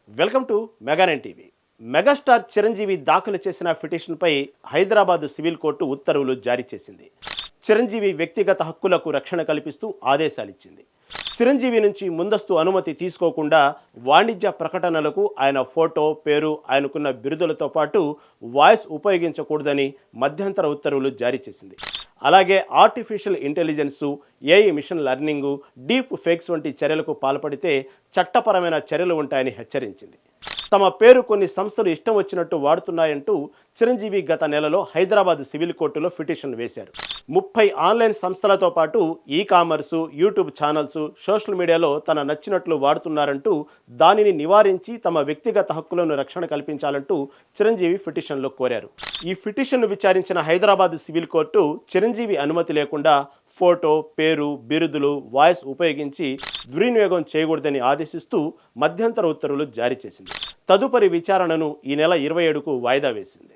Welcome to మెగా9 TV. Megastar Chiranjeevi దాఖలు చేసిన పిటిషన్పై హైదరాబాద్ సివిల్ కోర్టు ఉత్తర్వులు జారీ చేసింది. చిరంజీవి వ్యక్తిగత హక్కులకు రక్షణ కల్పిస్తూ ఆదేశాలిచ్చింది. చిరంజీవి నుంచి ముందస్తు అనుమతి తీసుకోకుండా వాణిజ్య ప్రకటనలకు ఆయన ఫోటో, పేరు, ఆయనకున్న బిరుదులతో పాటు వాయిస్ ఉపయోగించకూడదని మధ్యంతర ఉత్తర్వులు జారీ చేసింది. అలాగే artificial intelligence, AI machine learning, deep fakes వంటి చర్యలకు పాల్పడితే చట్టపరమైన చర్యలు ఉంటాయని హెచ్చరించింది. తమ పేరు కొన్ని సంస్థలు ఇష్టం వచ్చినట్టు వాడుతున్నాయంటూ చిరంజీవి గత నెలలో హైదరాబాద్ సివిల్ కోర్టులో పిటిషన్ వేశారు. 30 ఆన్లైన్ సంస్థలతో పాటు ఈ-కామర్సు, యూట్యూబ్ ఛానల్స్, సోషల్ మీడియాలో తన నచ్చినట్లు వాడుతున్నారంటూ దానిని నివారించి తమ వ్యక్తిగత హక్కులను రక్షణ కల్పించాలంటూ చిరంజీవి పిటిషన్లో కోరారు. ఈ పిటిషన్ను విచారించిన హైదరాబాద్ సివిల్ కోర్టు చిరంజీవి అనుమతి లేకుండా ఫోటో, పేరు, బిరుదులు, వాయిస్ ఉపయోగించి దుర్వినియోగం చేయకూడదని ఆదేశిస్తూ మధ్యంతర ఉత్తర్వులు జారీ చేసింది. తదుపరి విచారణను ఈ నెల 27కు వాయిదా వేసింది.